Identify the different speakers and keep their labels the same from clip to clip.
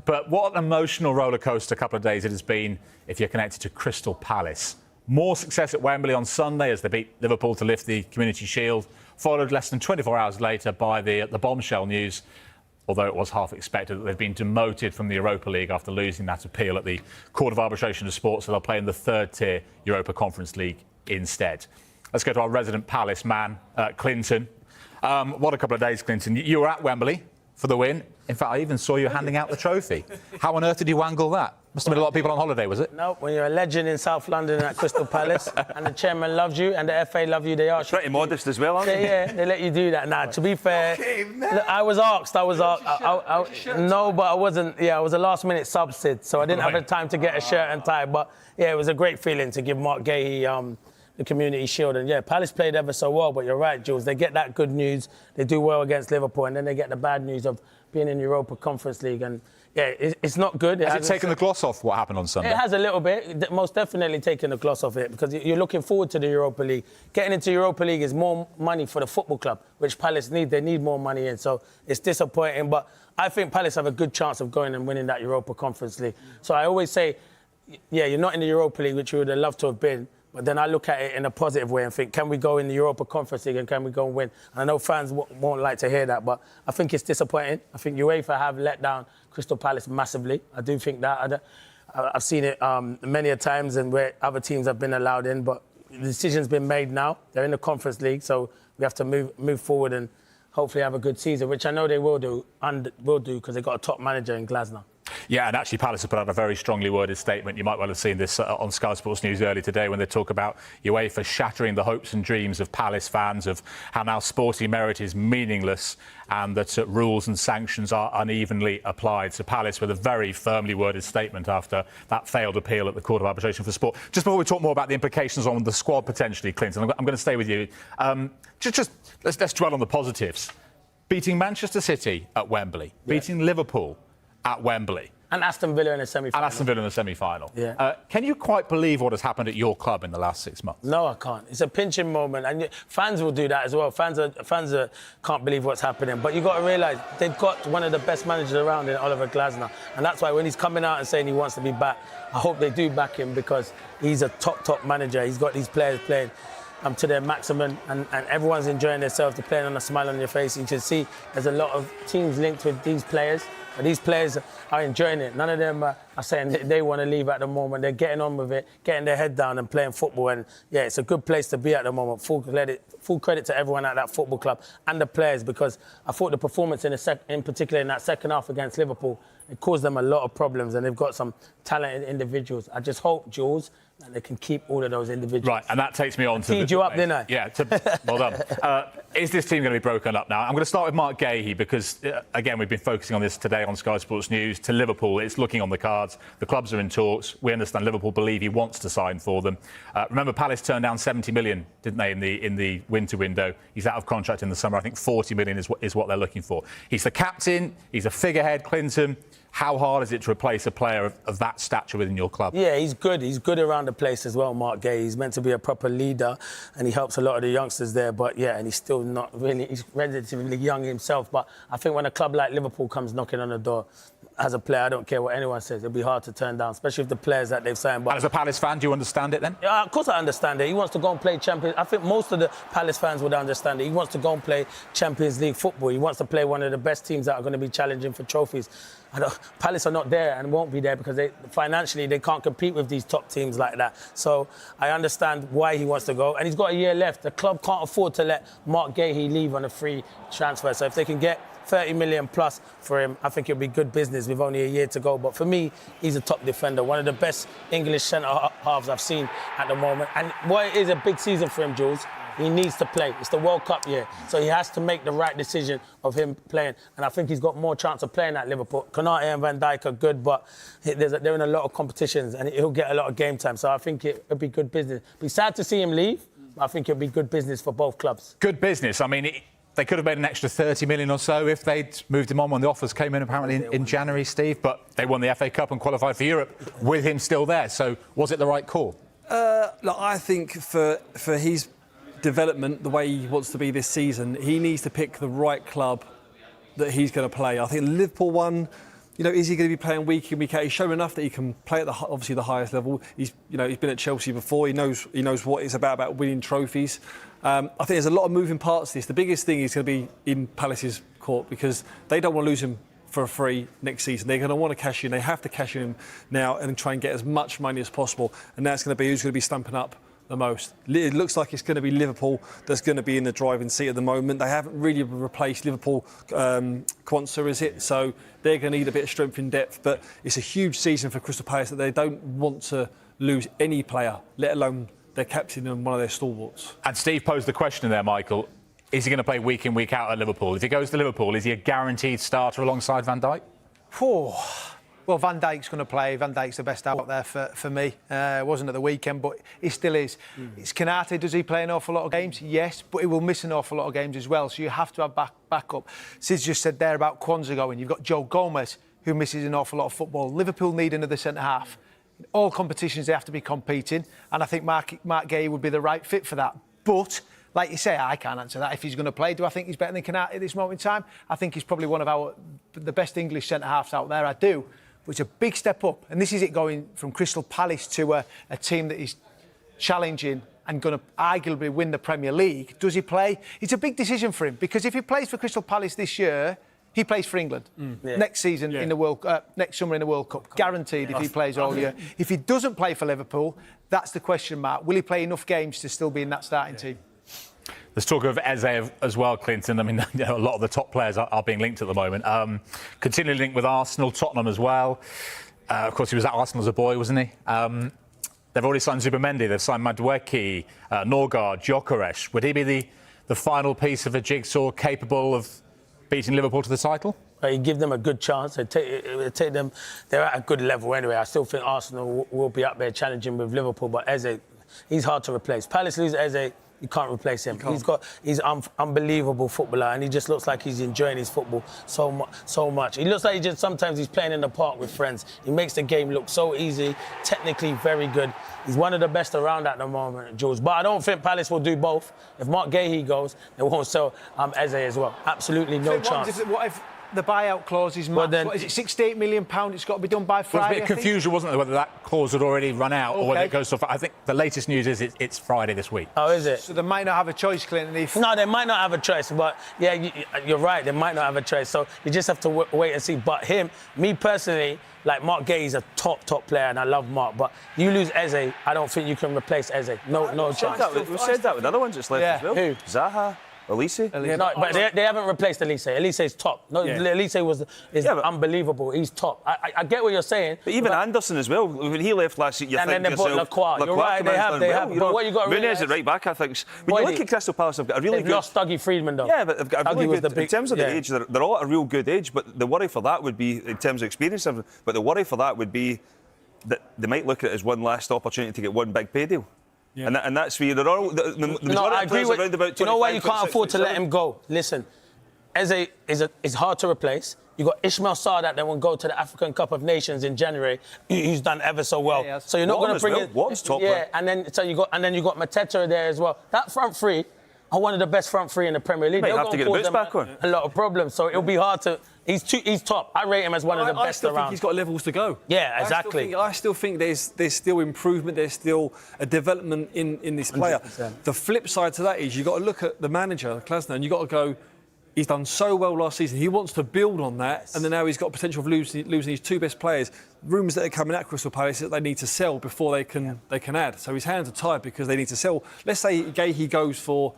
Speaker 1: But what an emotional rollercoaster couple of days it has been if you're connected to Crystal Palace. More success at Wembley on Sunday as they beat Liverpool to lift the Community Shield, followed less than 24 hours later by the Bombshell news, although it was half expected, that they've been demoted from the Europa League after losing that appeal at the Court of Arbitration of Sport, so they'll play in the third-tier Europa Conference League instead. Let's go to our resident Palace man, Clinton. What a couple of days, Clinton. You were at Wembley for the win. In fact, I even saw you handing out the trophy. How on earth did you wangle that? Must have been a lot of people on holiday, was it?
Speaker 2: No, when you're a legend in South London at Crystal Palace and the chairman loves you and the FA love you, they ask you.
Speaker 3: Pretty modest as well, aren't they?
Speaker 2: Yeah, they let you do that. Now, to be fair, I was asked. No, but I wasn't. Yeah, I was a last-minute subsid, so I didn't have the time to get a shirt and tie. But yeah, it was a great feeling to give Mark Gahey the Community Shield. And yeah, Palace played ever so well, but you're right, Jules. They get that good news. They do well against Liverpool, and then they get the bad news of being in the Europa Conference League. And yeah, it's not good.
Speaker 1: Has it taken the gloss off what happened on Sunday?
Speaker 2: It has a little bit. Most definitely taken the gloss off it, because you're looking forward to the Europa League. Getting into Europa League is more money for the football club, which Palace need. They need more money in, so it's disappointing. But I think Palace have a good chance of going and winning that Europa Conference League. So I always say, yeah, you're not in the Europa League, which you would have loved to have been. But then I look at it in a positive way and think, can we go in the Europa Conference League and can we go and win? And I know fans won't like to hear that, but I think it's disappointing. I think UEFA have let down Crystal Palace massively. I do think that. I've seen it many a times and where other teams have been allowed in, but the decision's been made now. They're in the Conference League, so we have to move forward and hopefully have a good season, which I know they will do because they've got a top manager in Glasner.
Speaker 1: Yeah, and actually Palace have put out a very strongly worded statement. You might well have seen this on Sky Sports News earlier today when they talk about UEFA shattering the hopes and dreams of Palace fans, of how now sporting merit is meaningless and that rules and sanctions are unevenly applied. So Palace with a very firmly worded statement after that failed appeal at the Court of Arbitration for Sport. Just before we talk more about the implications on the squad potentially, Clinton, I'm going to stay with you. Let's dwell on the positives. Beating Manchester City at Wembley, beating Liverpool at Wembley.
Speaker 2: And Aston Villa in the
Speaker 1: semi-final.
Speaker 2: Yeah.
Speaker 1: Can you quite believe what has happened at your club in the last 6 months?
Speaker 2: No, I can't. It's a pinching moment, and fans will do that as well. Fans can't believe what's happening. But you've got to realise they've got one of the best managers around in Oliver Glasner, and that's why when he's coming out and saying he wants to be back, I hope they do back him because he's a top manager. He's got these players playing to their maximum, and everyone's enjoying themselves. They're playing on a smile on their face. You can see there's a lot of teams linked with these players. But these players are enjoying it. None of them are saying they want to leave at the moment. They're getting on with it, getting their head down and playing football. And, yeah, it's a good place to be at the moment. Full credit to everyone at that football club and the players, because I thought the performance in particular in that second half against Liverpool, it caused them a lot of problems, and they've got some talented individuals. I just hope, Jules, that they can keep all of those individuals.
Speaker 1: Right, and that takes me on to...
Speaker 2: Teed you up, didn't I?
Speaker 1: Yeah, well done. Is this team going to be broken up now? I'm going to start with Mark Gahey because, again, we've been focusing on this today on Sky Sports News. To Liverpool, it's looking on the cards. The clubs are in talks. We understand Liverpool believe he wants to sign for them. Remember, Palace turned down 70 million, didn't they, in the winter window? He's out of contract in the summer. I think 40 million is what they're looking for. He's the captain. He's a figurehead, Clinton. How hard is it to replace a player of that stature within your club?
Speaker 2: Yeah, he's good. He's good around the place as well, Mark Gahey. He's meant to be a proper leader, and he helps a lot of the youngsters there. But, yeah, and he's still not really... He's relatively young himself. But I think when a club like Liverpool comes knocking on the door, as a player, I don't care what anyone says. It'll be hard to turn down, especially with the players that they've signed. But
Speaker 1: and as a Palace fan, do you understand it then?
Speaker 2: Yeah, of course I understand it. He wants to go and play Champions... I think most of the Palace fans would understand it. He wants to go and play Champions League football. He wants to play one of the best teams that are going to be challenging for trophies. Palace are not there and won't be there because financially they can't compete with these top teams like that. So I understand why he wants to go. And he's got a year left. The club can't afford to let Mark Gahey leave on a free transfer. So if they can get 30 million plus for him, I think it'll be good business with only a year to go. But for me, he's a top defender, one of the best English centre-halves I've seen at the moment. And while it is a big season for him, Jules, he needs to play. It's the World Cup year. So he has to make the right decision of him playing. And I think he's got more chance of playing at Liverpool. Konate and Van Dijk are good, but they're in a lot of competitions and he'll get a lot of game time. So I think it'll be good business. It'll be sad to see him leave, but I think it'll be good business for both clubs.
Speaker 1: Good business. I mean, they could have made an extra 30 million or so if they'd moved him on when the offers came in apparently in January, Steve. But they won the FA Cup and qualified for Europe with him still there. So was it the right call?
Speaker 4: Look, I think for his development, the way he wants to be this season, he needs to pick the right club that he's going to play. I think Liverpool one, is he going to be playing week in, week out? He's shown enough that he can play at obviously the highest level. He's been at Chelsea before. He knows what it's about winning trophies. I think there's a lot of moving parts to this. The biggest thing is going to be in Palace's court because they don't want to lose him for free next season. They're going to want to cash in. They have to cash in now and try and get as much money as possible. And that's going to be who's going to be stamping up the most. It looks like it's going to be Liverpool that's going to be in the driving seat at the moment. They haven't really replaced Liverpool Kwanzaa, is it? So they're going to need a bit of strength in depth. But it's a huge season for Crystal Palace that they don't want to lose any player, let alone their captain and one of their stalwarts.
Speaker 1: And Steve posed the question there, Michael. Is he going to play week in, week out at Liverpool? If he goes to Liverpool, is he a guaranteed starter alongside Van Dijk?
Speaker 3: Well, Van Dijk's going to play. Van Dijk's the best out there for me. Wasn't at the weekend, but he still is. It's Konate. Does he play an awful lot of games? Yes, but he will miss an awful lot of games as well. So you have to have backup. Sid's just said there about Kwanzaa going. You've got Joe Gomez, who misses an awful lot of football. Liverpool need another centre-half. In all competitions, they have to be competing. And I think Mark Gay would be the right fit for that. But like you say, I can't answer that. If he's going to play, do I think he's better than Konate at this moment in time? I think he's probably one of the best English centre-halves out there. I do. But it's a big step up. And this is it going from Crystal Palace to a team that is challenging and going to arguably win the Premier League. Does he play? It's a big decision for him because if he plays for Crystal Palace this year, he plays for England next season in the next summer in the World Cup. Guaranteed if he plays all year. If he doesn't play for Liverpool, that's the question mark. Will he play enough games to still be in that starting team?
Speaker 1: There's talk of Eze as well, Clinton. I mean, a lot of the top players are being linked at the moment. Continually linked with Arsenal, Tottenham as well. Of course, he was at Arsenal as a boy, wasn't he? They've already signed Zubimendi, they've signed Madueke, Norgard, Gyökeres. Would he be the final piece of a jigsaw capable of beating Liverpool to the title?
Speaker 2: You give them a good chance. They take them. They're at a good level anyway. I still think Arsenal will be up there challenging with Liverpool, but Eze, he's hard to replace. Palace lose Eze. You can't replace him. He's unbelievable footballer, and he just looks like he's enjoying his football so much. He looks like sometimes he's playing in the park with friends. He makes the game look so easy, technically very good. He's one of the best around at the moment, Jules. But I don't think Palace will do both. If Mark Gahey goes, they won't sell Eze as well. Absolutely no chance.
Speaker 3: What if the buyout clause is max? What is it, £68 million? It's got to be done by Friday.
Speaker 1: There was a bit of confusion, wasn't there, whether that clause had already run out or whether it goes to... I think the latest news is it's Friday this week.
Speaker 2: Oh, is it?
Speaker 3: So they might not have a choice, Clinton.
Speaker 2: No, they might not have a choice, but yeah, you're right, they might not have a choice. So you just have to wait and see. But me personally, like Mark Gay is a top player, and I love Mark. But you lose Eze, I don't think you can replace Eze. No chance.
Speaker 5: We've said that with other ones that's left as well.
Speaker 2: Who?
Speaker 5: Zaha. Elise?
Speaker 2: No, but they haven't replaced Elise. Elise is top. No, Elise is unbelievable. He's top. I get what you're saying.
Speaker 5: But even Anderson as well. When he left last year,
Speaker 2: and then they bought Lacroix. You're right, they have. But what you got to
Speaker 5: realise... Muniz at right back, I think. When you look at Crystal Palace, they've got a really
Speaker 2: good... They've lost Dougie Friedman, though.
Speaker 5: Yeah, but they've got a really good... In terms of the age, they're all at a real good age, but the worry for that would be, in terms of experience, but the worry for that would be that they might look at it as one last opportunity to get one big pay deal. Yeah. And that's where they're all...
Speaker 2: I agree with... You know why you can't afford to let him go? Listen, Eze is hard to replace. You got Ismail Sarr that will go to the African Cup of Nations in January, who's done ever so well. So you're not going to bring it...
Speaker 5: Watt's top. Yeah,
Speaker 2: and then you got Mateta there as well. That front three are one of the best front three in the Premier League.
Speaker 5: They'll have to get the boots back on.
Speaker 2: A lot of problems, so it'll be hard to... He's top. I rate him as one of the best around.
Speaker 4: I still think he's got levels to go.
Speaker 2: Yeah, exactly.
Speaker 4: I still think there's still improvement. There's still a development in this player. 100%. The flip side to that is you've got to look at the manager, Klasner, and you've got to go, he's done so well last season. He wants to build on that, and then now he's got potential of losing his two best players. Rumours that are coming at Crystal Palace that they need to sell before they can add. So his hands are tied because they need to sell. Let's say he goes for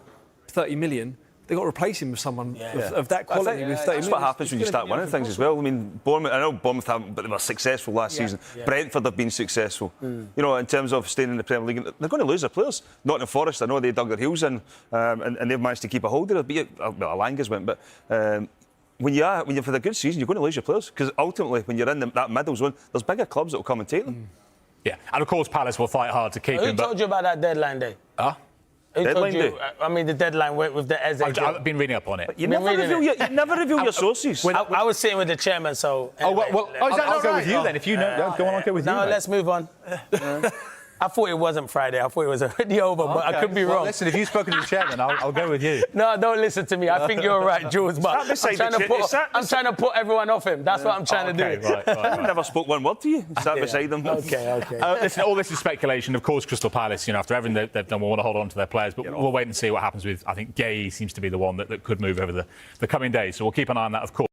Speaker 4: 30 million. They've got to replace him with someone of that quality with 30
Speaker 5: That's what happens when you start winning things as well. I mean, Bournemouth, I know Bournemouth haven't, but they were successful last season. Yeah. Brentford have been successful. You know, in terms of staying in the Premier League, they're going to lose their players. Nottingham Forest, I know they dug their heels in and they've managed to keep a hold of it. Alanga's went, but when you're for the good season, you're going to lose your players because ultimately, when you're in that middle zone, there's bigger clubs that will come and take them.
Speaker 1: Yeah, and of course, Palace will fight hard to keep him.
Speaker 2: Who told you about that deadline day?
Speaker 5: Deadline day?
Speaker 2: I mean, the deadline with the Eze.
Speaker 1: I've been reading up on it.
Speaker 5: You never reveal your sources.
Speaker 2: I was sitting with the chairman, so...
Speaker 1: Anyway, I'll go with you then. If you know, go on, I'll go with you.
Speaker 2: No, let's move on. I thought it wasn't Friday. I thought it was already over, but I could be wrong.
Speaker 1: Listen, if you've spoken to the chairman, I'll go with you.
Speaker 2: No, don't listen to me. I think you're right, Jules. But I'm trying to put everyone off him. That's what I'm trying to do.
Speaker 5: Right. I never spoke one word to you. Sat beside him.
Speaker 2: Okay.
Speaker 1: Listen, all this is speculation. Of course, Crystal Palace, after everything they've done, we want to hold on to their players. But we'll wait and see what happens with, I think, Gay seems to be the one that could move over the coming days. So we'll keep an eye on that, of course.